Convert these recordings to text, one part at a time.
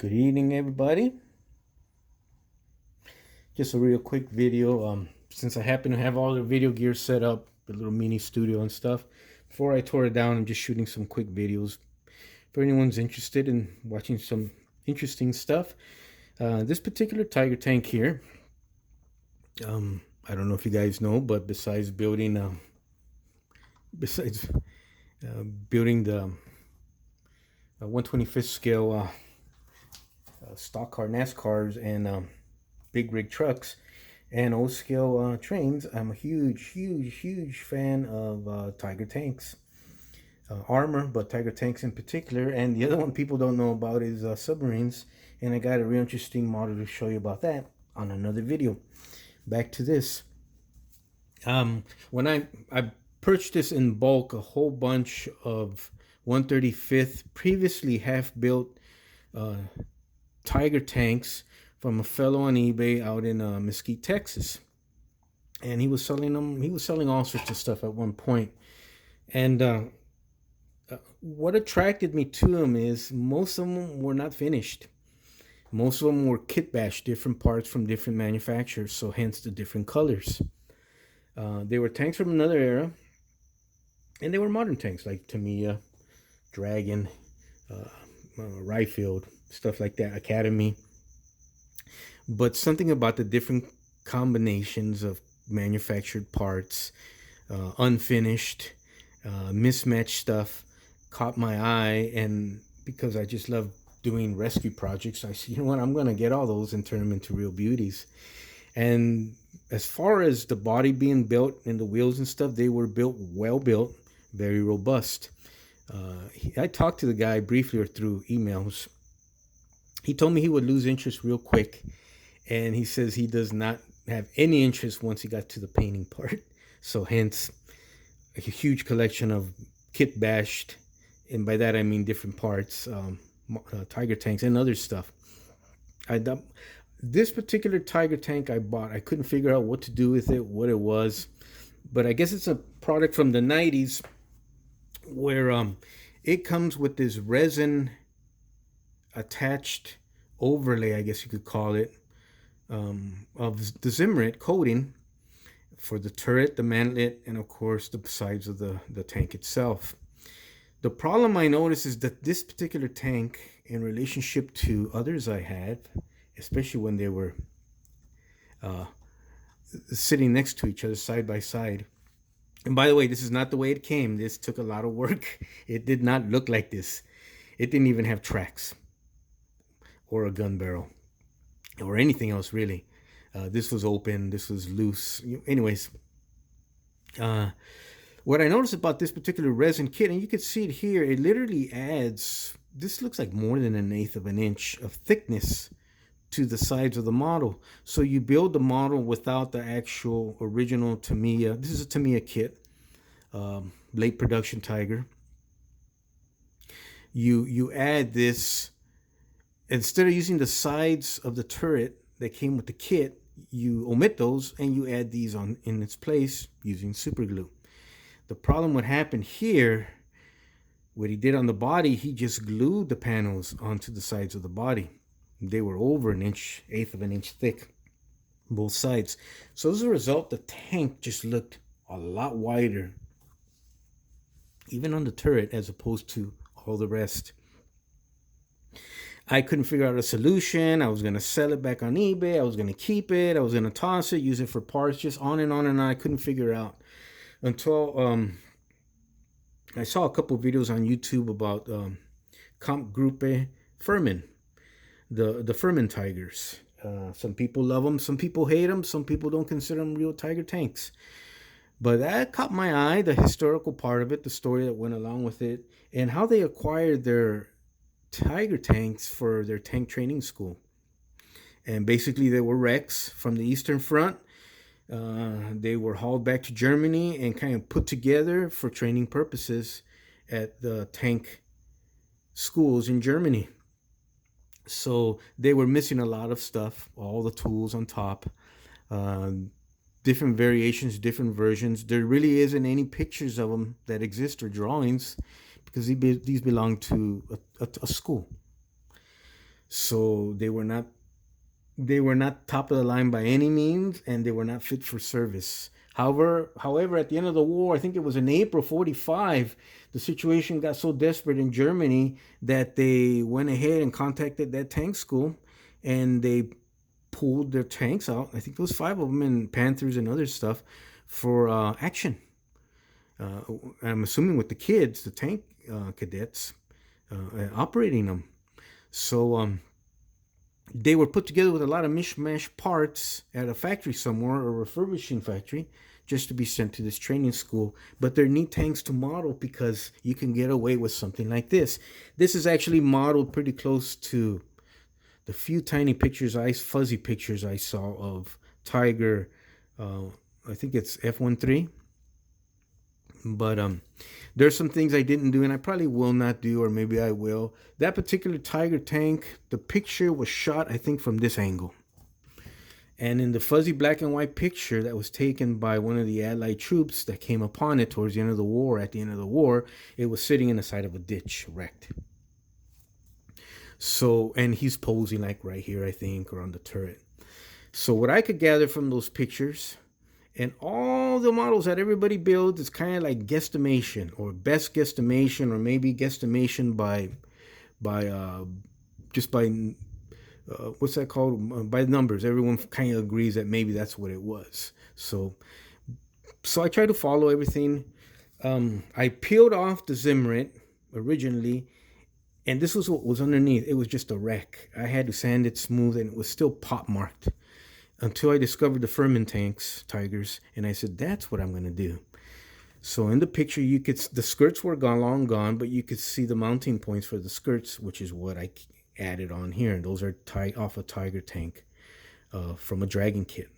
Good evening, everybody. Just a real quick video. Since I happen to have all the video gear set up, the little mini studio and stuff, before I tore it down, I'm just shooting some quick videos. For anyone's interested in watching some interesting stuff, this particular Tiger tank here, I don't know if you guys know, but besides building the 125th scale stock car NASCARs and big rig trucks and old scale trains, I'm a huge fan of Tiger tanks, armor, but Tiger tanks in particular. And the other one people don't know about is submarines, and I got a real interesting model to show you about that on another video. Back to this. When I purchased this in bulk, a whole bunch of 135th previously half built Tiger tanks from a fellow on eBay out in Mesquite, Texas, and he was selling them. He was selling all sorts of stuff at one point, and what attracted me to him is most of them were not finished. Most of them were kitbashed, different parts from different manufacturers, so hence the different colors. They were tanks from another era, and they were modern tanks like Tamiya, Dragon, Ryefield, stuff like that, Academy. But something about the different combinations of manufactured parts, unfinished, mismatched stuff caught my eye. And because I just love doing rescue projects, I said, you know what, I'm going to get all those and turn them into real beauties. And as far as the body being built and the wheels and stuff, they were well built, very robust. I talked to the guy briefly or through emails. He told me he would lose interest real quick, and he says he does not have any interest once he got to the painting part. So hence a huge collection of kit bashed, and by that I mean different parts, Tiger tanks and other stuff. This particular Tiger tank I bought, I couldn't figure out what to do with it, what it was, but I guess it's a product from the 90s where it comes with this resin attached overlay, I guess you could call it, of the Zimmerit coating for the turret, the manlet, and of course the sides of the tank itself. The problem I noticed is that this particular tank, in relationship to others I had, especially when they were sitting next to each other side by side. And by the way, this is not the way it came. This took a lot of work. It did not look like this. It didn't even have tracks or a gun barrel or anything else really. This was open, this was loose. Anyways, what I noticed about this particular resin kit, and you can see it here, it literally adds, this looks like more than 1/8 of an inch of thickness to the sides of the model. So you build the model without the actual original Tamiya. This is a Tamiya kit, late production Tiger. You add this, instead of using the sides of the turret that came with the kit, you omit those and you add these on in its place using super glue. The problem would happen here, what he did on the body, he just glued the panels onto the sides of the body. They were over 1/8 of an inch thick, both sides. So as a result, the tank just looked a lot wider, even on the turret, as opposed to all the rest. I couldn't figure out a solution. I was going to sell it back on eBay. I was going to keep it. I was going to toss it, use it for parts, just on and on and on. I couldn't figure it out until I saw a couple videos on YouTube about Gruppe Fuhrman, the Fuhrman Tigers. Some people love them, some people hate them, some people don't consider them real Tiger tanks. But that caught my eye, the historical part of it, the story that went along with it, and how they acquired their Tiger tanks for their tank training school. And basically they were wrecks from the Eastern Front. They were hauled back to Germany and kind of put together for training purposes at the tank schools in Germany. So they were missing a lot of stuff, all the tools on top, different variations, different versions. There really isn't any pictures of them that exist or drawings, because these belong to a school. So they were not top of the line by any means, and they were not fit for service. However, at the end of the war, I think it was in April '45, the situation got so desperate in Germany that they went ahead and contacted that tank school, and they pulled their tanks out. I think there was five of them, and Panthers and other stuff for action. I'm assuming with the kids, the tank cadets, operating them. So they were put together with a lot of mishmash parts at a factory somewhere, a refurbishing factory, just to be sent to this training school. But they're neat tanks to model because you can get away with something like this. This is actually modeled pretty close to the few tiny pictures, fuzzy pictures I saw of Tiger. I think it's F13. But there's some things I didn't do, and I probably will not do, or maybe I will. That particular Tiger tank, the picture was shot, I think, from this angle. And in the fuzzy black and white picture that was taken by one of the Allied troops that came upon it towards the end of the war, at the end of the war, it was sitting in the side of a ditch, wrecked. So, and he's posing like right here, I think, or on the turret. So what I could gather from those pictures, and all the models that everybody builds is kind of like guesstimation, or best guesstimation, or maybe guesstimation by just by what's that called, by numbers. Everyone kind of agrees that maybe that's what it was. So I tried to follow everything. I peeled off the Zimrit originally, and this was what was underneath. It was just a wreck. I had to sand it smooth, and it was still pop marked until I discovered the Fuhrman tanks, Tigers, and I said, that's what I'm going to do. So in the picture, the skirts were long gone, but you could see the mounting points for the skirts, which is what I added on here. And those are off a Tiger tank from a Dragon kit.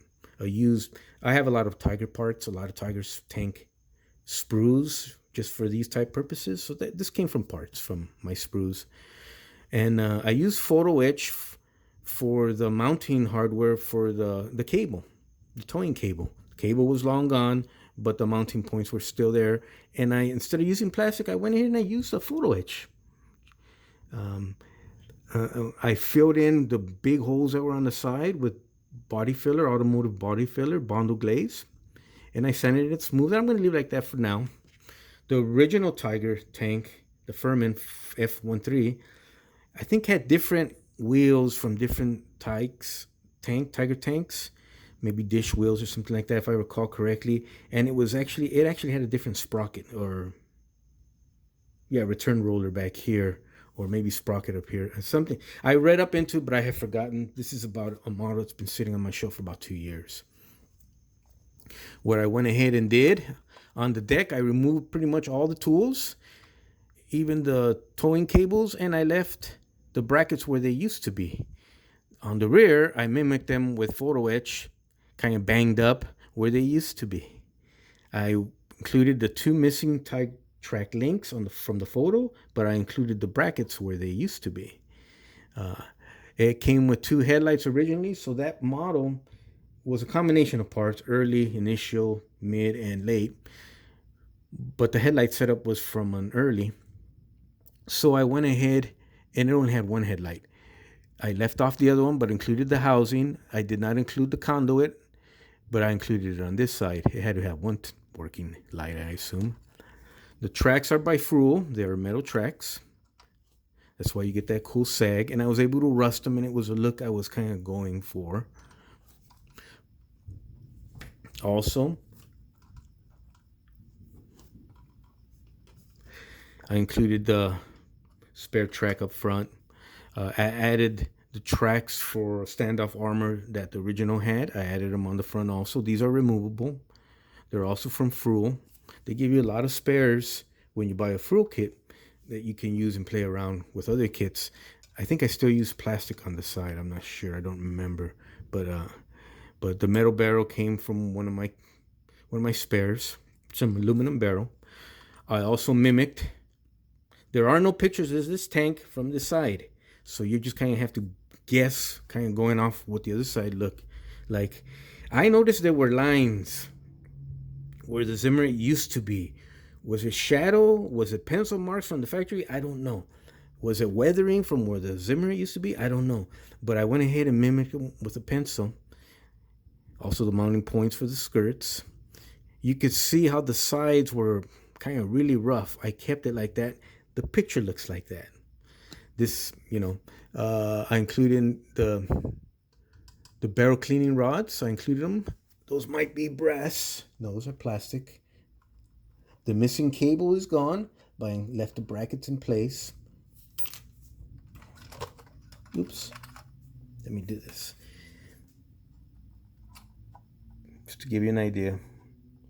I have a lot of Tiger parts, a lot of Tiger's tank sprues, just for these type purposes. So this came from parts from my sprues. And I used photo etch for the mounting hardware for the cable, the towing cable. The cable was long gone, but the mounting points were still there. And instead of using plastic, I went in and I used a photo etch. I filled in the big holes that were on the side with body filler, automotive body filler, Bondo glaze. And I sanded it smooth. I'm going to leave it like that for now. The original Tiger tank, the Fuhrman F13, I think had different wheels from different Tiger tanks, maybe dish wheels or something like that, if I recall correctly. And it actually had a different sprocket, or return roller back here, or maybe sprocket up here, something I read up into, but I have forgotten. This is about a model that's been sitting on my shelf for about 2 years. What I went ahead and did on the deck, I removed pretty much all the tools, even the towing cables, and I left the brackets where they used to be. On the rear, I mimicked them with photo etch, kind of banged up where they used to be. I included the two missing track links from the photo, but I included the brackets where they used to be. It came with two headlights originally, so that model was a combination of parts, early, initial, mid, and late. But the headlight setup was from an early. So I went ahead, and it only had one headlight. I left off the other one, but included the housing. I did not include the conduit, but I included it on this side. It had to have one working light, I assume. The tracks are by Fruhl. They're metal tracks. That's why you get that cool sag. And I was able to rust them, and it was a look I was kind of going for. Also, I included the spare track up front. I added the tracks for standoff armor that the original had. I added them on the front also. These are removable. They're also from Fruhl. They give you a lot of spares when you buy a Fruhl kit that you can use and play around with other kits. I think I still use plastic on the side. I'm not sure. I don't remember. But the metal barrel came from one of my spares, some aluminum barrel. I also mimicked. There are no pictures of this tank from this side, so you just kind of have to guess, kind of going off what the other side looked like. I noticed there were lines where the Zimmer used to be. Was it shadow? Was it pencil marks from the factory? I don't know. Was it weathering from where the Zimmer used to be? I don't know. But I went ahead and mimicked it with a pencil. Also the mounting points for the skirts. You could see how the sides were kind of really rough. I kept it like that. The picture looks like that. This, I included the barrel cleaning rods. I included them. Those might be brass. Those are plastic. The missing cable is gone, but I left the brackets in place. Oops. Let me do this. Just to give you an idea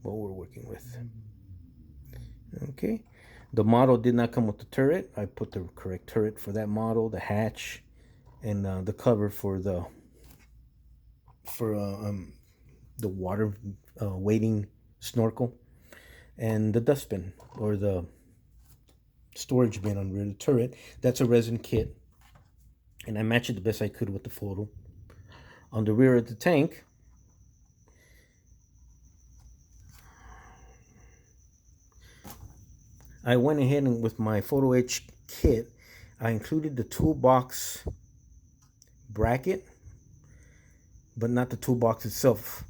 what we're working with. Okay. The model did not come with the turret. I put the correct turret for that model, the hatch, and the cover for the water wading snorkel, and the dustbin or the storage bin under the turret. That's a resin kit, and I matched it the best I could with the photo. On the rear of the tank, I went ahead and with my photo etch kit, I included the toolbox bracket, but not the toolbox itself.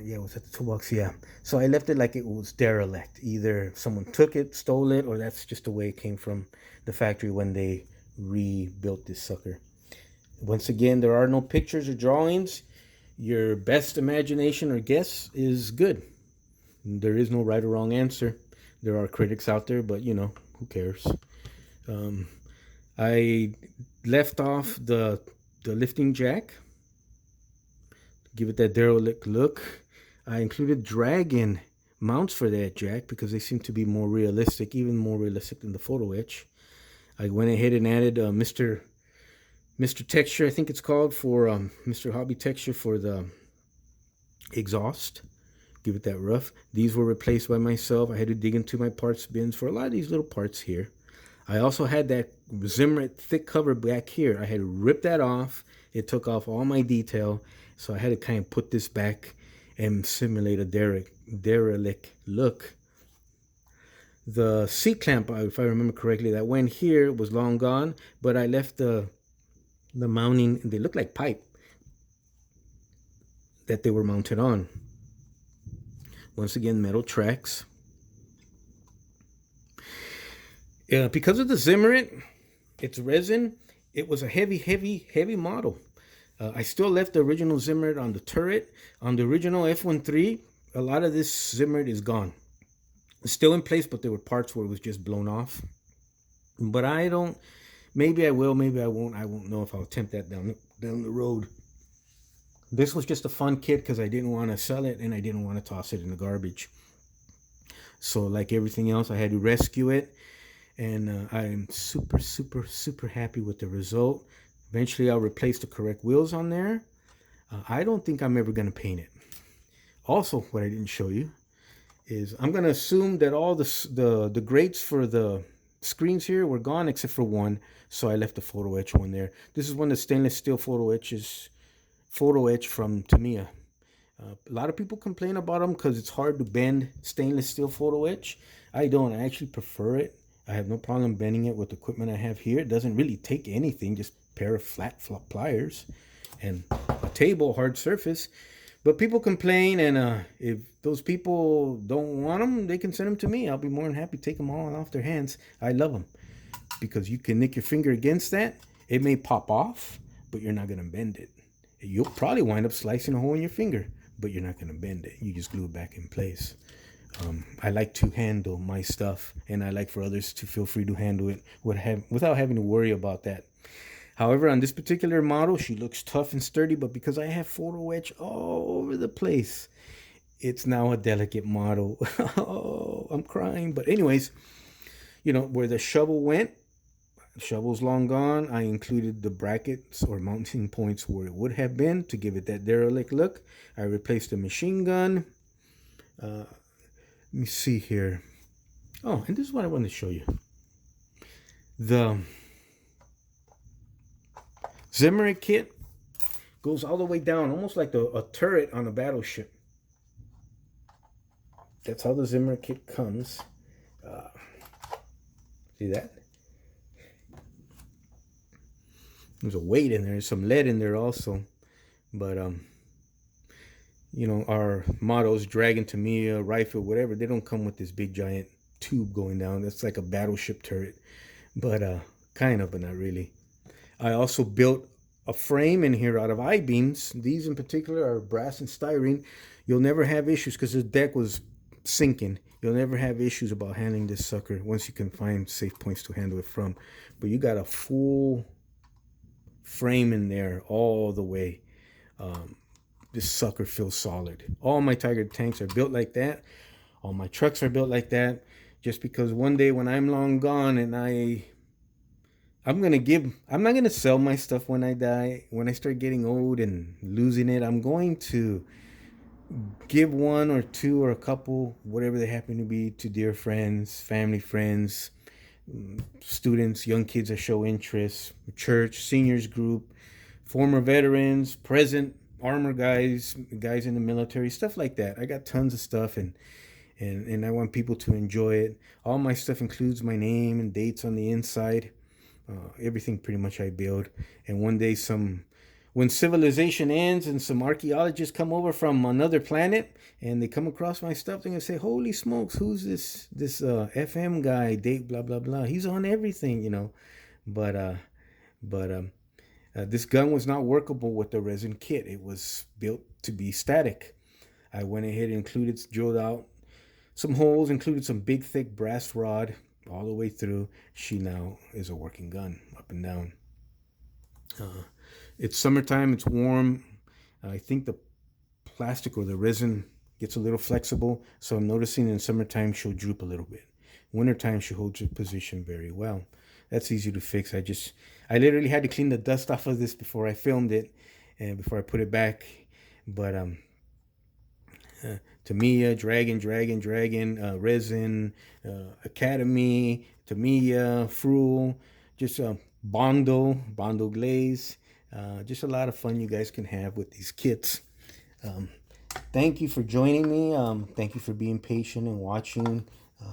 Yeah, was that the toolbox? Yeah. So I left it like it was derelict. Either someone took it, stole it, or that's just the way it came from the factory when they rebuilt this sucker. Once again, there are no pictures or drawings. Your best imagination or guess is good. There is no right or wrong answer. There are critics out there, but who cares? I left off the lifting jack. Give it that derelict look. I included dragon mounts for that jack because they seem to be more realistic, even more realistic than the photo etch. I went ahead and added Mr. Texture, I think it's called, for Mr. Hobby Texture for the exhaust. Give it that rough. These were replaced by myself. I had to dig into my parts bins for a lot of these little parts here. I also had that Zimmer thick cover back here. I had to rip that off. It took off all my detail. So I had to kind of put this back and simulate a derelict look. The C-clamp, if I remember correctly, that went here was long gone, but I left the mounting. They look like pipe that they were mounted on. Once again, metal tracks. Because of the Zimmer, it's resin. It was a heavy model. I still left the original Zimmer on the turret. On the original F13, a lot of this Zimmer is gone. It's still in place, but there were parts where it was just blown off. But I don't. Maybe I will. Maybe I won't. I won't know if I'll attempt that down the road. This was just a fun kit because I didn't want to sell it and I didn't want to toss it in the garbage. So like everything else, I had to rescue it. And I'm super happy with the result. Eventually, I'll replace the correct wheels on there. I don't think I'm ever going to paint it. Also, what I didn't show you is I'm going to assume that all the grates for the screens here were gone except for one. So I left the photo etch one there. This is one of the stainless steel photo etch from Tamiya. A lot of people complain about them because it's hard to bend stainless steel photo etch. I don't. I actually prefer it. I have no problem bending it with the equipment I have here. It doesn't really take anything, just a pair of flat pliers and a table, hard surface. But people complain, and if those people don't want them, they can send them to me. I'll be more than happy to take them all off their hands. I love them because you can nick your finger against that. It may pop off, but you're not going to bend it. You'll probably wind up slicing a hole in your finger, but you're not going to bend it. You just glue it back in place. I like to handle my stuff, and I like for others to feel free to handle it without having to worry about that. However, on this particular model, she looks tough and sturdy, but because I have photo etch all over the place, it's now a delicate model. Oh, I'm crying. But anyways, where the shovel went, the shovel's long gone. I included the brackets or mounting points where it would have been to give it that derelict look. I replaced the machine gun. Let me see here. Oh, and this is what I want to show you. The Zimmer kit goes all the way down, almost like a turret on a battleship. That's how the Zimmer kit comes. See that? There's a weight in there. There's some lead in there also. But our mottos, Dragon, Tamiya, rifle, whatever, they don't come with this big giant tube going down. That's like a battleship turret. But kind of, but not really. I also built a frame in here out of I-beams. These in particular are brass and styrene. You'll never have issues because the deck was sinking. You'll never have issues about handling this sucker once you can find safe points to handle it from. But you got a full frame in there all the way. This sucker feels solid. All my Tiger tanks are built like that. All my trucks are built like that. Just because one day when I'm long gone and I'm not gonna sell my stuff when I die. When I start getting old and losing it, I'm going to give one or two or a couple, whatever they happen to be, to dear friends, family friends, students, young kids that show interest, church, seniors group, former veterans, present armor guys in the military, stuff like that. I got tons of stuff, and I want people to enjoy it. All my stuff includes my name and dates on the inside. Everything pretty much I build. And one day when civilization ends and some archaeologists come over from another planet and they come across my stuff, they're gonna say, holy smokes, who's this FM guy, date blah blah blah, he's on everything. But this gun was not workable with the resin kit. It was built to be static. I went ahead and drilled out some holes, included some big thick brass rod all the way through. She now is a working gun up and down. It's summertime, it's warm. I think the plastic or the resin gets a little flexible, so I'm noticing in summertime she'll droop a little bit. Wintertime she holds her position very well. That's easy to fix. I literally had to clean the dust off of this before I filmed it and before I put it back. But Tamiya, Dragon, Resin, Academy, Tamiya, Fruel, just Bondo Glaze. Just a lot of fun you guys can have with these kits. Thank you for joining me. Thank you for being patient and watching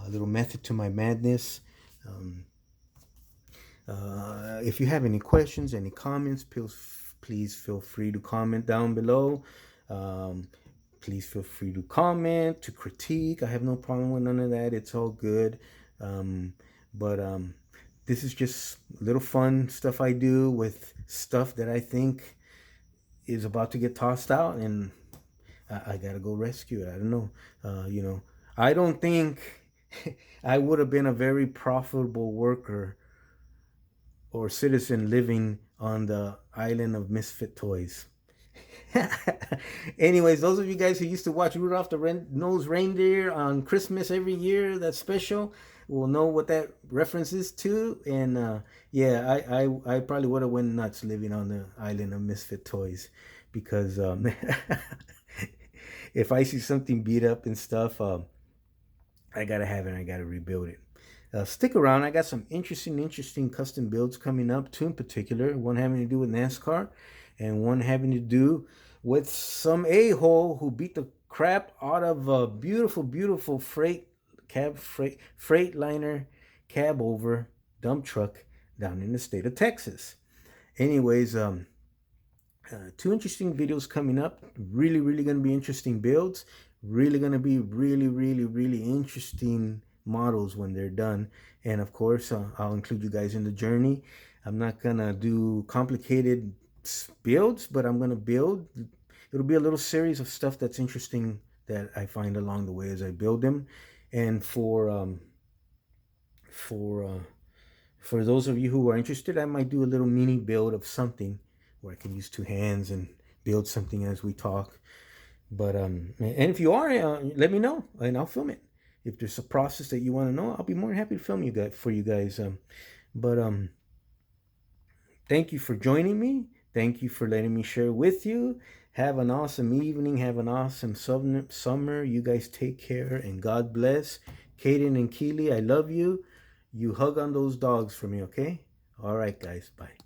a little method to my madness. If you have any questions, any comments, please feel free to comment down below. Please feel free to comment, to critique. I have no problem with none of that. It's all good. But this is just little fun stuff I do with stuff that I think is about to get tossed out, and I gotta go rescue it. I don't know. I don't think I would have been a very profitable worker or citizen living on the island of misfit toys. Anyways, those of you guys who used to watch Rudolph the Red-Nosed Reindeer on Christmas every year, that special, will know what that reference is to. And yeah, I probably would have went nuts living on the island of misfit toys, because if I see something beat up and stuff, I gotta have it and I gotta rebuild it. Stick around. I got some interesting custom builds coming up, two in particular, one having to do with NASCAR and one having to do with some a-hole who beat the crap out of a beautiful freightliner cab over dump truck down in the state of Texas. Anyways, two interesting videos coming up. Really going to be interesting builds. Really going to be really interesting models when they're done. And of course, I'll include you guys in the journey. I'm not gonna do complicated builds, but I'm gonna build. It'll be a little series of stuff that's interesting that I find along the way as I build them. And for those of you who are interested, I might do a little mini build of something where I can use two hands and build something as we talk. But and if you are, let me know and I'll film it. If there's a process that you want to know, I'll be more than happy to film for you guys. Thank you for joining me. Thank you for letting me share with you. Have an awesome evening. Have an awesome summer. You guys take care and God bless. Kaden and Keely, I love you. You hug on those dogs for me, okay? All right, guys. Bye.